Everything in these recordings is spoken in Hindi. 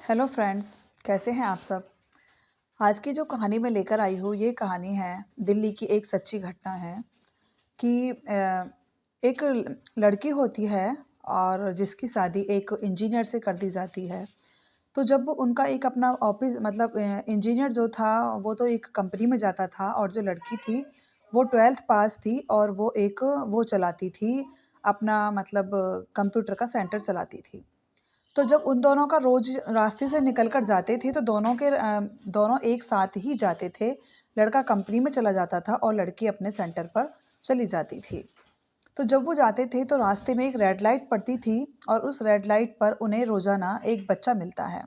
हेलो फ्रेंड्स, कैसे हैं आप सब। आज की जो कहानी मैं लेकर आई हूँ ये कहानी है दिल्ली की एक सच्ची घटना है कि एक लड़की होती है और जिसकी शादी एक इंजीनियर से कर दी जाती है। तो जब उनका एक अपना ऑफिस मतलब इंजीनियर जो था वो तो एक कंपनी में जाता था और जो लड़की थी वो 12th पास थी और वो एक वो चलाती थी अपना मतलब कंप्यूटर का सेंटर चलाती थी। तो जब उन दोनों का रोज़ रास्ते से निकल कर जाते थे तो दोनों एक साथ ही जाते थे। लड़का कंपनी में चला जाता था और लड़की अपने सेंटर पर चली जाती थी। तो जब वो जाते थे तो रास्ते में एक रेड लाइट पड़ती थी और उस रेड लाइट पर उन्हें रोज़ाना एक बच्चा मिलता है।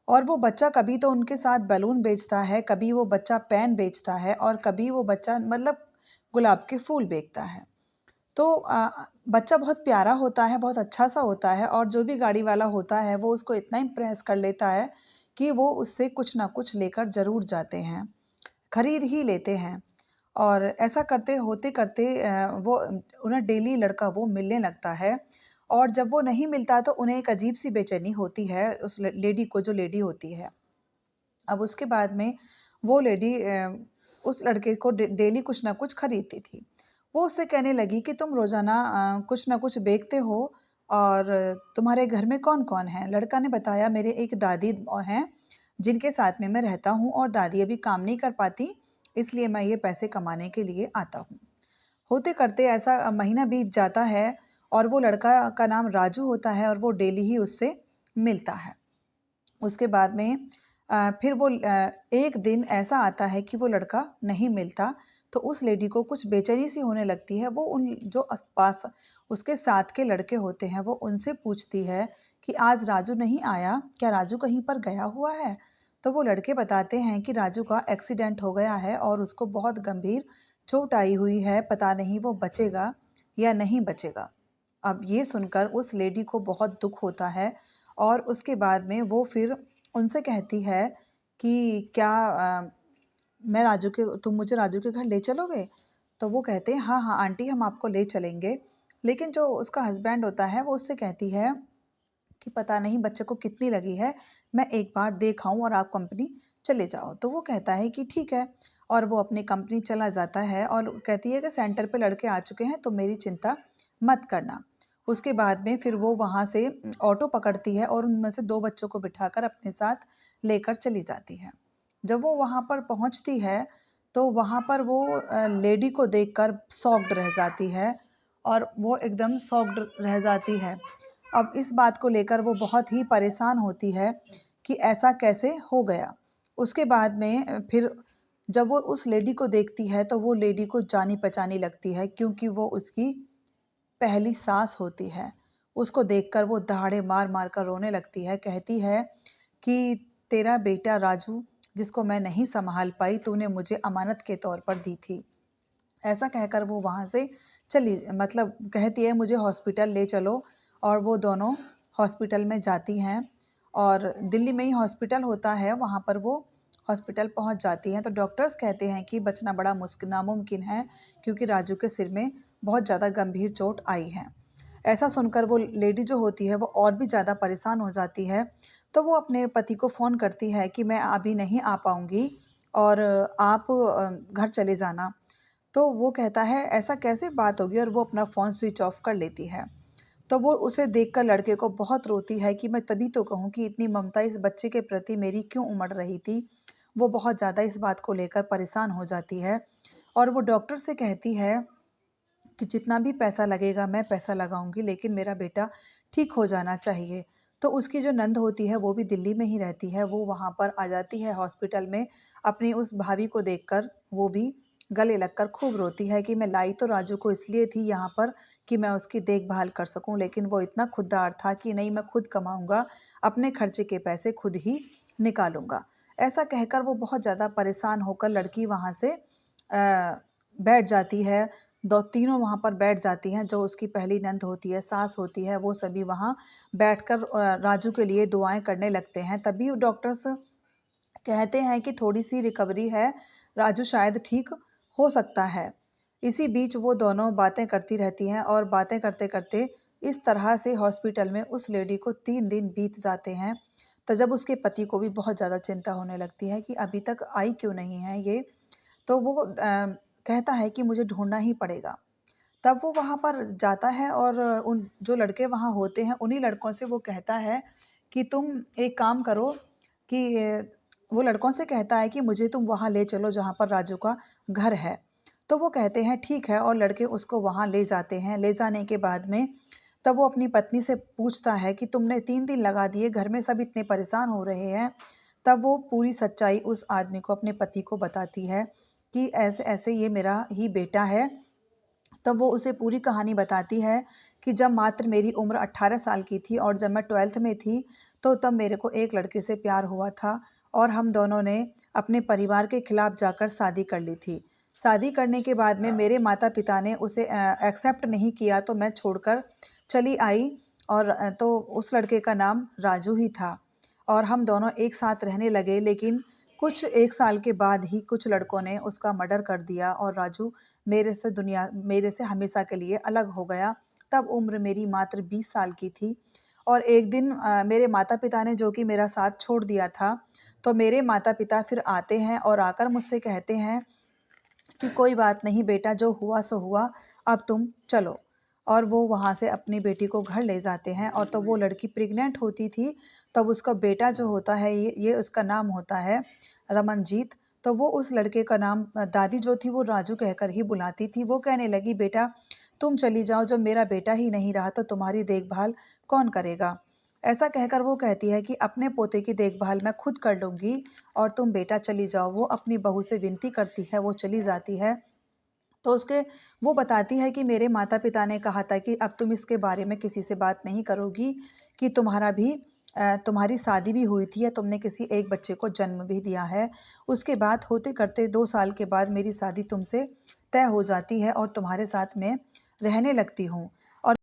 और वो बच्चा कभी तो उनके साथ बैलून बेचता है, कभी वो बच्चा पेन बेचता है और कभी वो बच्चा मतलब गुलाब के फूल बेचता है। तो बच्चा बहुत प्यारा होता है, बहुत अच्छा-सा होता है और जो भी गाड़ी वाला होता है वो उसको इतना इम्प्रेस कर लेता है कि वो उससे कुछ ना कुछ लेकर ज़रूर जाते हैं, खरीद ही लेते हैं। और ऐसा करते होते करते वो उन्हें डेली लड़का वो मिलने लगता है और जब वो नहीं मिलता तो उन्हें एक अजीब-सी बेचैनी होती है उस लेडी को, जो लेडी होती है। अब उसके बाद में वो लेडी उस लड़के को डेली कुछ ना कुछ खरीदती थी। वो उससे कहने लगी कि तुम रोज़ाना कुछ ना कुछ बेचते हो और तुम्हारे घर में कौन-कौन है? लड़का ने बताया मेरे एक दादी हैं, जिनके साथ में मैं रहता हूँ और दादी अभी काम नहीं कर पाती, इसलिए मैं ये पैसे कमाने के लिए आता हूँ। होते करते ऐसा महीना बीत जाता है और वो लड़का का नाम राजू होता है और वो डेली ही उससे मिलता है। उसके बाद में फिर वो एक दिन ऐसा आता है कि वो लड़का नहीं मिलता, तो उस लेडी को कुछ बेचैनी-सी होने लगती है। वो उन जो पास उसके साथ के लड़के होते हैं, वो उनसे पूछती है कि आज राजू नहीं आया? क्या राजू कहीं पर गया हुआ है? तो वो लड़के बताते हैं कि राजू का एक्सीडेंट हो गया है और उसको बहुत गंभीर चोट आई हुई है, पता नहीं वो बचेगा या नहीं बचेगा। अब ये सुनकर उस लेडी को बहुत दुःख होता है और उसके बाद में वो फिर उनसे कहती है कि क्या मैं राजू के तुम मुझे राजू के घर ले चलोगे? तो वो कहते हैं हाँ, हाँ आंटी हम आपको ले चलेंगे। लेकिन जो उसका हस्बैंड होता है वो उससे कहती है कि पता नहीं बच्चे को कितनी लगी है, मैं एक बार देख आऊँ और आप कंपनी चले जाओ। तो वो कहता है कि ठीक है और वो अपनी कंपनी चला जाता है और कहती है कि सेंटर पे लड़के आ चुके हैं, तो मेरी चिंता मत करना। उसके बाद में फिर वो वहाँ से ऑटो पकड़ती है और उनमें से 2 बच्चों को बिठाकर अपने साथ लेकर चली जाती है। जब वो वहाँ पर पहुँचती है, तो वहाँ पर वो लेडी को देखकर शॉक्ड रह जाती है और वो एकदम शॉक्ड रह जाती है। अब इस बात को लेकर वो बहुत ही परेशान होती है कि ऐसा कैसे हो गया। उसके बाद में फिर जब वो उस लेडी को देखती है तो वो लेडी को जानी-पहचानी लगती है क्योंकि वो उसकी पहली सास होती है। उसको देखकर वो दहाड़े मार-मार कर रोने लगती है, कहती है कि तेरा बेटा राजू जिसको मैं नहीं सँभाल पाई तूने मुझे अमानत के तौर पर दी थी। ऐसा कहकर वो वहाँ से चली मतलब कहती है मुझे हॉस्पिटल ले चलो और वो दोनों हॉस्पिटल में जाती हैं और दिल्ली में ही हॉस्पिटल होता है, वहाँ पर वो हॉस्पिटल पहुँच जाती हैं। तो डॉक्टर्स कहते हैं कि बचना बड़ा नामुमकिन है क्योंकि राजू के सिर में बहुत ज़्यादा गंभीर चोट आई है। ऐसा सुनकर वो लेडी जो होती है वो और भी ज़्यादा परेशान हो जाती है। तो वो अपने पति को फ़ोन करती है कि मैं अभी नहीं आ पाऊँगी और आप घर चले जाना। तो वो कहता है ऐसा कैसे बात होगी और वो अपना फ़ोन स्विच ऑफ कर लेती है। तो वो उसे देखकर लड़के को बहुत रोती है कि मैं तभी तो कहूँ कि इतनी ममता इस बच्चे के प्रति मेरी क्यों उमड़ रही थी। वो बहुत ज़्यादा इस बात को लेकर परेशान हो जाती है और वो डॉक्टर से कहती है कि जितना भी पैसा लगेगा मैं पैसा लगाऊँगी लेकिन मेरा बेटा ठीक हो जाना चाहिए। तो उसकी जो नंद होती है वो भी दिल्ली में ही रहती है, वो वहाँ पर आ जाती है हॉस्पिटल में अपनी उस भाभी को देखकर वो भी गले लगकर खूब रोती है कि मैं लाई तो राजू को इसलिए थी यहाँ पर कि मैं उसकी देखभाल कर सकूँ, लेकिन वो इतना खुददार था कि नहीं मैं खुद कमाऊँगा, अपने खर्चे के पैसे खुद ही निकालूँगा। ऐसा कहकर वो बहुत ज़्यादा परेशान होकर लड़की वहाँ से बैठ जाती है। दो तीनों वहाँ पर बैठ जाती हैं, जो उसकी पहली नंद होती है, सास होती है, वो सभी वहाँ बैठकर राजू के लिए दुआएँ करने लगते हैं। तभी डॉक्टर्स कहते हैं कि थोड़ी-सी रिकवरी है, राजू शायद ठीक हो सकता है। इसी बीच वो दोनों बातें करती रहती हैं और बातें करते-करते इस तरह से हॉस्पिटल में उस लेडी को 3 दिन बीत जाते हैं। तो जब उसके पति को भी बहुत ज़्यादा चिंता होने लगती है कि अभी तक आई क्यों नहीं है ये, तो वो कहता है कि मुझे ढूँढना ही पड़ेगा। तब वो वहाँ पर जाता है और उन जो लड़के वहाँ होते हैं, उन्हीं लड़कों से वो कहता है कि तुम एक काम करो कि वो लड़कों से कहता है कि मुझे तुम वहाँ ले चलो जहाँ पर राजू का घर है। तो वो कहते हैं ठीक है और लड़के उसको वहाँ ले जाते हैं। ले जाने के बाद में तब वो अपनी पत्नी से पूछता है कि तुमने 3 दिन लगा दिए, घर में सब इतने परेशान हो रहे हैं। तब वो पूरी सच्चाई उस आदमी को, अपने पति को बताती है कि ऐसे-ऐसे ये मेरा ही बेटा है। तब वो उसे पूरी कहानी बताती है कि जब मात्र मेरी उम्र 18 साल की थी और जब मैं 12th में थी, तो तब मेरे को एक लड़के से प्यार हुआ था और हम दोनों ने अपने परिवार के खिलाफ जाकर शादी कर ली थी। शादी करने के बाद में मेरे माता-पिता ने उसे एक्सेप्ट नहीं किया, तो मैं छोड़कर चली आई और तो उस लड़के का नाम राजू ही था और हम दोनों एक साथ रहने लगे, लेकिन कुछ 1 साल के बाद ही कुछ लड़कों ने उसका मर्डर कर दिया और राजू मेरे से हमेशा के लिए अलग हो गया। तब उम्र मेरी मात्र 20 साल की थी और एक दिन मेरे माता-पिता ने जो कि मेरा साथ छोड़ दिया था, तो मेरे माता-पिता फिर आते हैं और आकर मुझसे कहते हैं कि कोई बात नहीं बेटा, जो हुआ सो हुआ, अब तुम चलो। और वो वहाँ से अपनी बेटी को घर ले जाते हैं और तो वो लड़की प्रेग्नेंट होती थी, तब उसका बेटा जो होता है, ये उसका नाम होता है रमनजीत। तो वो उस लड़के का नाम दादी जो थी वो राजू कहकर ही बुलाती थी। वो कहने लगी बेटा तुम चली जाओ, जब मेरा बेटा ही नहीं रहा तो तुम्हारी देखभाल कौन करेगा? ऐसा कहकर वो कहती है कि अपने पोते की देखभाल मैं खुद कर लूँगी और तुम बेटा चली जाओ। वो अपनी बहू से विनती करती है, वो चली जाती है। तो उसके वो बताती है कि मेरे माता-पिता ने कहा था कि अब तुम इसके बारे में किसी से बात नहीं करोगी, कि तुम्हारी शादी भी हुई थी या तुमने किसी एक बच्चे को जन्म भी दिया है। उसके बाद होते करते 2 साल के बाद मेरी शादी तुमसे तय हो जाती है और तुम्हारे साथ मैं रहने लगती हूँ। और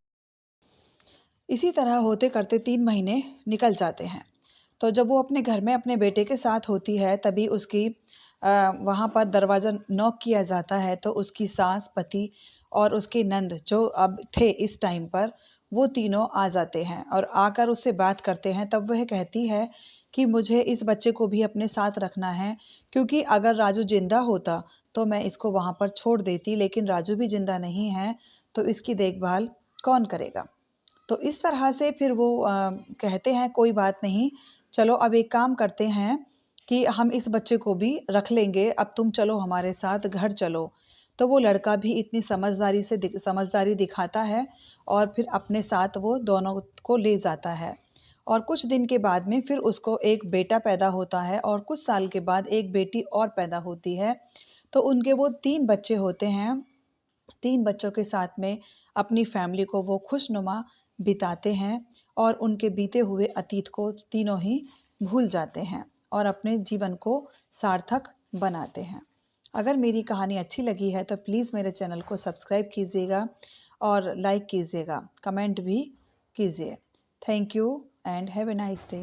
इसी तरह होते करते 3 महीने निकल जाते हैं। तो जब वो अपने घर में अपने बेटे के साथ होती है, तभी उसकी वहाँ पर दरवाज़ा नॉक किया जाता है, तो उसकी सास, पति और उसकी नंद जो अब थे इस टाइम पर, वो तीनों आ जाते हैं और आकर उससे बात करते हैं। तब वह कहती है कि मुझे इस बच्चे को भी अपने साथ रखना है, क्योंकि अगर राजू ज़िंदा होता तो मैं इसको वहाँ पर छोड़ देती, लेकिन राजू भी ज़िंदा नहीं है, तो इसकी देखभाल कौन करेगा? तो इस तरह से फिर वो कहते हैं कोई बात नहीं, चलो अब एक काम करते हैं कि हम इस बच्चे को भी रख लेंगे, अब तुम चलो हमारे साथ घर चलो। तो वो लड़का भी इतनी समझदारी दिखाता है और फिर अपने साथ वो दोनों को ले जाता है। और कुछ दिन के बाद में फिर उसको एक बेटा पैदा होता है और कुछ साल के बाद एक बेटी और पैदा होती है। तो उनके वो 3 बच्चे होते हैं। 3 बच्चों के साथ में अपनी फैमिली को वो खुशनुमा बिताते हैं और उनके बीते हुए अतीत को तीनों ही भूल जाते हैं और अपने जीवन को सार्थक बनाते हैं। अगर मेरी कहानी अच्छी लगी है तो प्लीज़ मेरे चैनल को सब्सक्राइब कीजिएगा और लाइक कीजिएगा, कमेंट भी कीजिए। Thank you and have a nice day.